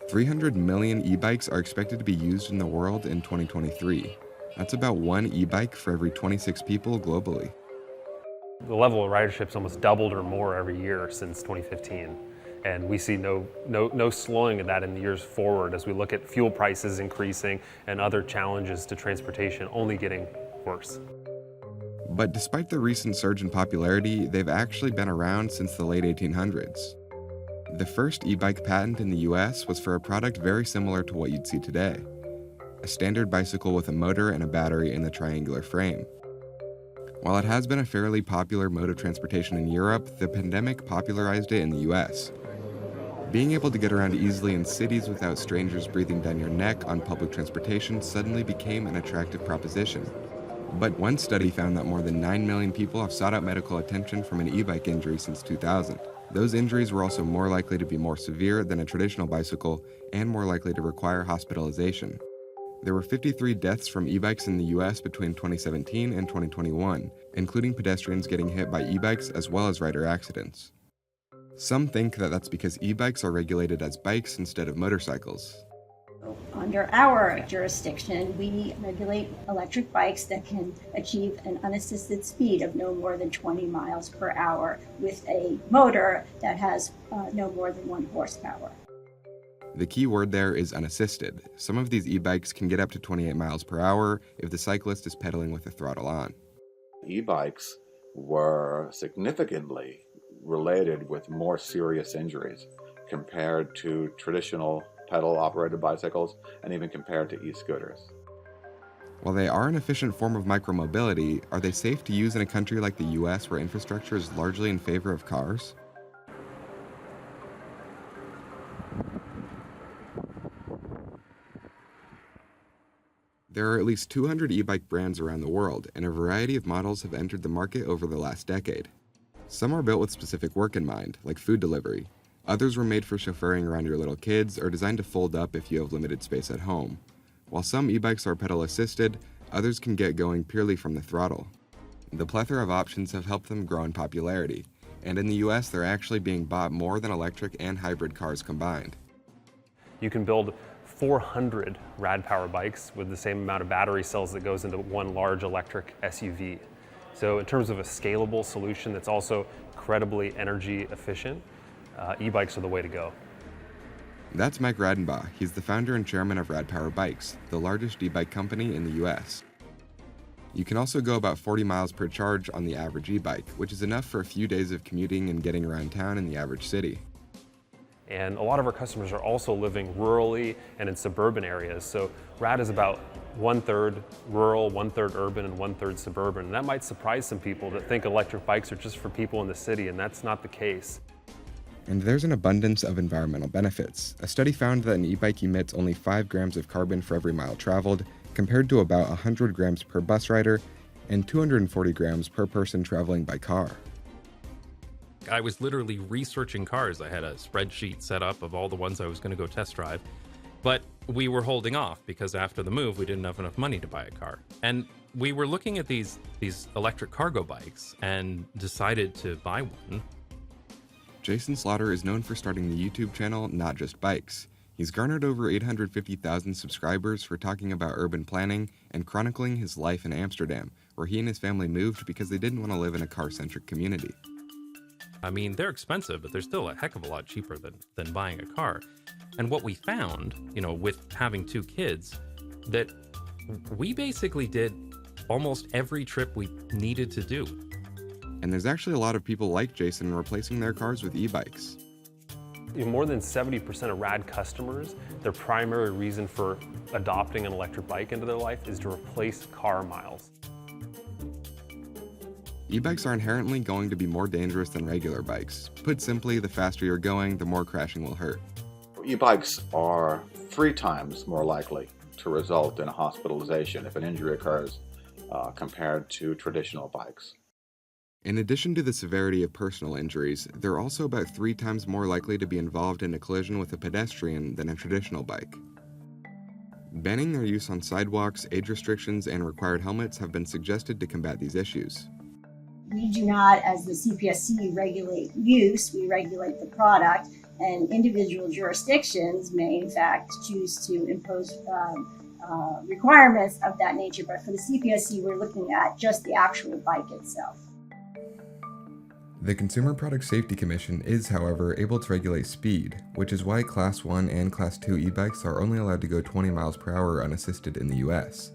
300 million e-bikes are expected to be used in the world in 2023. That's about one e-bike for every 26 people globally. The level of ridership's almost doubled or more every year since 2015. And we see no slowing of that in the years forward as we look at fuel prices increasing and other challenges to transportation only getting worse. But despite the recent surge in popularity, they've actually been around since the late 1800s. The first e-bike patent in the US was for a product very similar to what you'd see today, a standard bicycle with a motor and a battery in the triangular frame. While it has been a fairly popular mode of transportation in Europe, the pandemic popularized it in the US. Being able to get around easily in cities without strangers breathing down your neck on public transportation suddenly became an attractive proposition. But one study found that more than 9 million people have sought out medical attention from an e-bike injury since 2000. Those injuries were also more likely to be more severe than a traditional bicycle and more likely to require hospitalization. There were 53 deaths from e-bikes in the US between 2017 and 2021, including pedestrians getting hit by e-bikes as well as rider accidents. Some think that that's because e-bikes are regulated as bikes instead of motorcycles. Under our jurisdiction, we regulate electric bikes that can achieve an unassisted speed of no more than 20 miles per hour with a motor that has no more than 1 horsepower. The key word there is unassisted. Some of these e-bikes can get up to 28 miles per hour if the cyclist is pedaling with the throttle on. E-bikes were significantly related with more serious injuries compared to traditional pedal-operated bicycles and even compared to e-scooters. While they are an efficient form of micromobility, are they safe to use in a country like the US where infrastructure is largely in favor of cars? There are at least 200 e-bike brands around the world, and a variety of models have entered the market over the last decade. Some are built with specific work in mind, like food delivery. Others were made for chauffeuring around your little kids or designed to fold up if you have limited space at home. While some e-bikes are pedal-assisted, others can get going purely from the throttle. The plethora of options have helped them grow in popularity, and in the US they're actually being bought more than electric and hybrid cars combined. You can build 400 rad power bikes with the same amount of battery cells that goes into one large electric SUV. So in terms of a scalable solution that's also incredibly energy efficient, e-bikes are the way to go. That's Mike Radenbaugh. He's the founder and chairman of Rad Power Bikes, the largest e-bike company in the US. You can also go about 40 miles per charge on the average e-bike, which is enough for a few days of commuting and getting around town in the average city. And a lot of our customers are also living rurally and in suburban areas. So Rad is about 1/3 rural, 1/3 urban, and 1/3 suburban. And that might surprise some people that think electric bikes are just for people in the city, and that's not the case. And there's an abundance of environmental benefits. A study found that an e-bike emits only 5 grams of carbon for every mile traveled, compared to about 100 grams per bus rider and 240 grams per person traveling by car. I was literally researching cars. I had a spreadsheet set up of all the ones I was going to go test drive, but we were holding off because after the move, we didn't have enough money to buy a car. And we were looking at these electric cargo bikes and decided to buy one. Jason Slaughter is known for starting the YouTube channel Not Just Bikes. He's garnered over 850,000 subscribers for talking about urban planning and chronicling his life in Amsterdam, where he and his family moved because they didn't want to live in a car-centric community. I mean, they're expensive, but they're still a heck of a lot cheaper than buying a car. And what we found, with having 2 kids, that we basically did almost every trip we needed to do. And there's actually a lot of people like Jason replacing their cars with e-bikes. More than 70% of Rad customers, their primary reason for adopting an electric bike into their life is to replace car miles. E-bikes are inherently going to be more dangerous than regular bikes. Put simply, the faster you're going, the more crashing will hurt. E-bikes are 3 times more likely to result in a hospitalization if an injury occurs compared to traditional bikes. In addition to the severity of personal injuries, they're also about 3 times more likely to be involved in a collision with a pedestrian than a traditional bike. Banning their use on sidewalks, age restrictions, and required helmets have been suggested to combat these issues. We do not, as the CPSC, regulate use, we regulate the product, And individual jurisdictions may, in fact, choose to impose requirements of that nature. But for the CPSC, we're looking at just the actual bike itself. The Consumer Product Safety Commission is, however, able to regulate speed, which is why Class 1 and Class 2 e-bikes are only allowed to go 20 miles per hour unassisted in the US.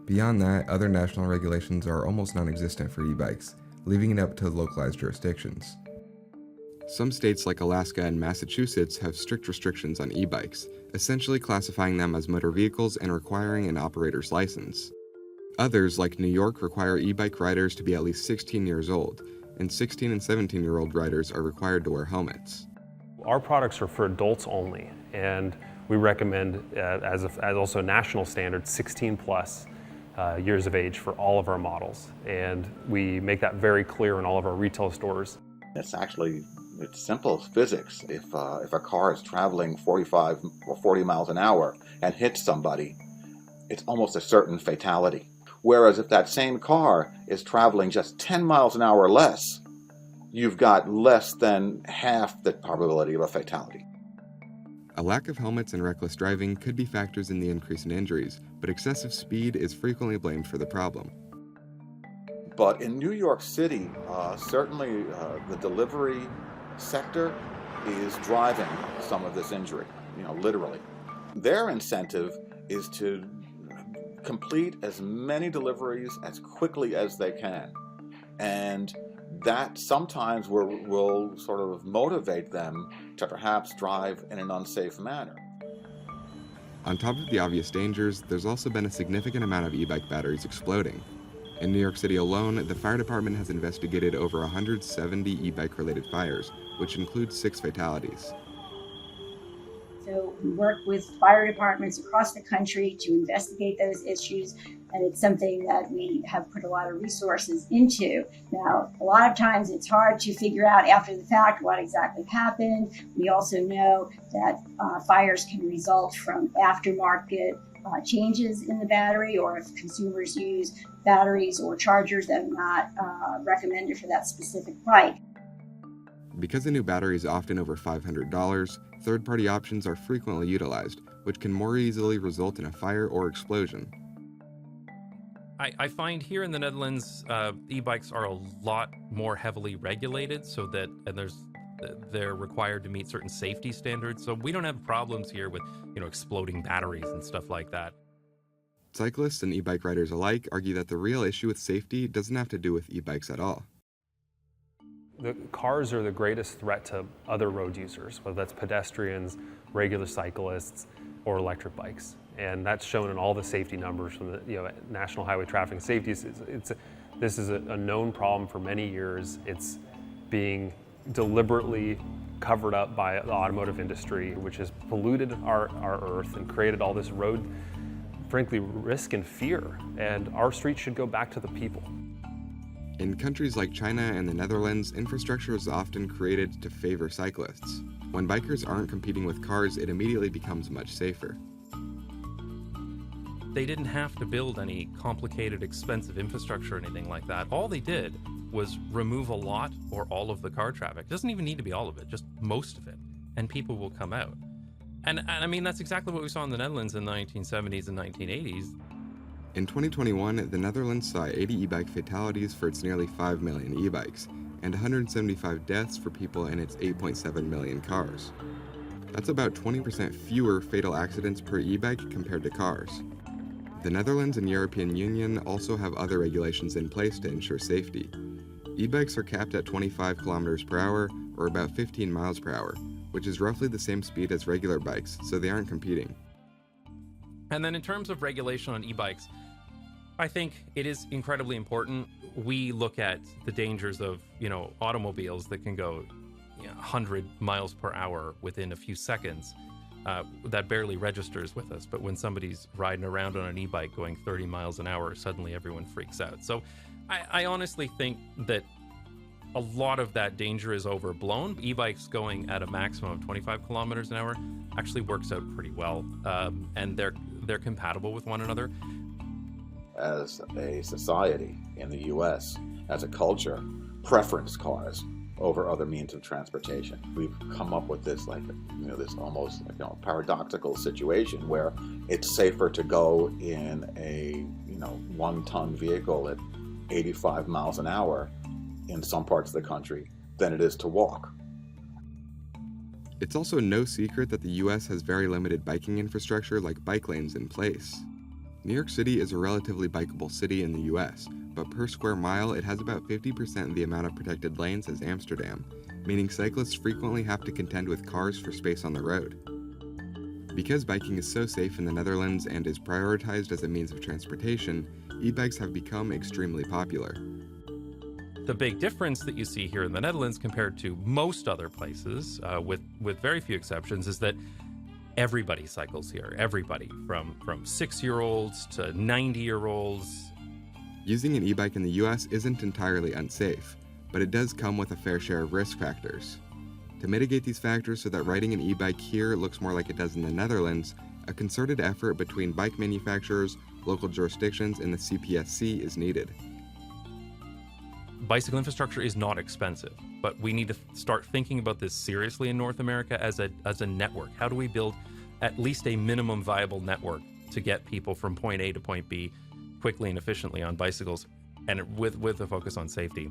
Beyond that, other national regulations are almost non-existent for e-bikes, leaving it up to localized jurisdictions. Some states like Alaska and Massachusetts have strict restrictions on e-bikes, essentially classifying them as motor vehicles and requiring an operator's license. Others, like New York, require e-bike riders to be at least 16 years old, and 16 and 17-year-old riders are required to wear helmets. Our products are for adults only, and we recommend, as also a national standard, 16 plus years of age for all of our models. And we make that very clear in all of our retail stores. It's simple physics. If a car is traveling 45 or 40 miles an hour and hits somebody, it's almost a certain fatality. Whereas if that same car is traveling just 10 miles an hour less, you've got less than half the probability of a fatality. A lack of helmets and reckless driving could be factors in the increase in injuries, but excessive speed is frequently blamed for the problem. But in New York City, certainly the delivery sector is driving some of this injury, literally. Their incentive is to complete as many deliveries as quickly as they can. And that sometimes will sort of motivate them to perhaps drive in an unsafe manner. On top of the obvious dangers, there's also been a significant amount of e-bike batteries exploding. In New York City alone, the fire department has investigated over 170 e-bike related fires, which includes 6 fatalities. So we work with fire departments across the country to investigate those issues, and it's something that we have put a lot of resources into. Now, a lot of times it's hard to figure out after the fact what exactly happened. We also know that fires can result from aftermarket changes in the battery, or if consumers use batteries or chargers that are not recommended for that specific bike. Because a new battery is often over $500, third-party options are frequently utilized, which can more easily result in a fire or explosion. I find here in the Netherlands, e-bikes are a lot more heavily regulated, so that they're required to meet certain safety standards. So we don't have problems here with exploding batteries and stuff like that. Cyclists and e-bike riders alike argue that the real issue with safety doesn't have to do with e-bikes at all. The cars are the greatest threat to other road users, whether that's pedestrians, regular cyclists, or electric bikes. And that's shown in all the safety numbers from the National Highway Traffic Safety. This is a known problem for many years. It's being deliberately covered up by the automotive industry, which has polluted our earth and created all this road, frankly, risk and fear. And our streets should go back to the people. In countries like China and the Netherlands, infrastructure is often created to favor cyclists. When bikers aren't competing with cars, it immediately becomes much safer. They didn't have to build any complicated, expensive infrastructure or anything like that. All they did was remove a lot or all of the car traffic. It doesn't even need to be all of it, just most of it, and people will come out. And I mean, that's exactly what we saw in the Netherlands in the 1970s and 1980s. In 2021, the Netherlands saw 80 e-bike fatalities for its nearly 5 million e-bikes, and 175 deaths for people in its 8.7 million cars. That's about 20% fewer fatal accidents per e-bike compared to cars. The Netherlands and European Union also have other regulations in place to ensure safety. E-bikes are capped at 25 kilometers per hour, or about 15 miles per hour, which is roughly the same speed as regular bikes, so they aren't competing. And then in terms of regulation on e-bikes, I think it is incredibly important. We look at the dangers of, automobiles that can go 100 miles per hour within a few seconds. That barely registers with us. But when somebody's riding around on an e-bike going 30 miles an hour, suddenly everyone freaks out. So I honestly think that a lot of that danger is overblown. E-bikes going at a maximum of 25 kilometers an hour actually works out pretty well. And they're compatible with one another. As a society in the US, as a culture, preference cars. over other means of transportation. We've come up with this this almost paradoxical situation where it's safer to go in a 1-ton vehicle at 85 miles an hour in some parts of the country than it is to walk. It's also no secret that the US has very limited biking infrastructure like bike lanes in place. New York City is a relatively bikeable city in the US, but per square mile it has about 50% the amount of protected lanes as Amsterdam, meaning cyclists frequently have to contend with cars for space on the road. Because biking is so safe in the Netherlands and is prioritized as a means of transportation, e-bikes have become extremely popular. The big difference that you see here in the Netherlands compared to most other places, with very few exceptions, is that everybody cycles here. Everybody, from 6-year-olds to 90-year-olds. Using an e-bike in the US isn't entirely unsafe, but it does come with a fair share of risk factors. To mitigate these factors so that riding an e-bike here looks more like it does in the Netherlands, a concerted effort between bike manufacturers, local jurisdictions, and the CPSC is needed. Bicycle infrastructure is not expensive, but we need to start thinking about this seriously in North America as a network. How do we build at least a minimum viable network to get people from point A to point B quickly and efficiently on bicycles, and with a focus on safety?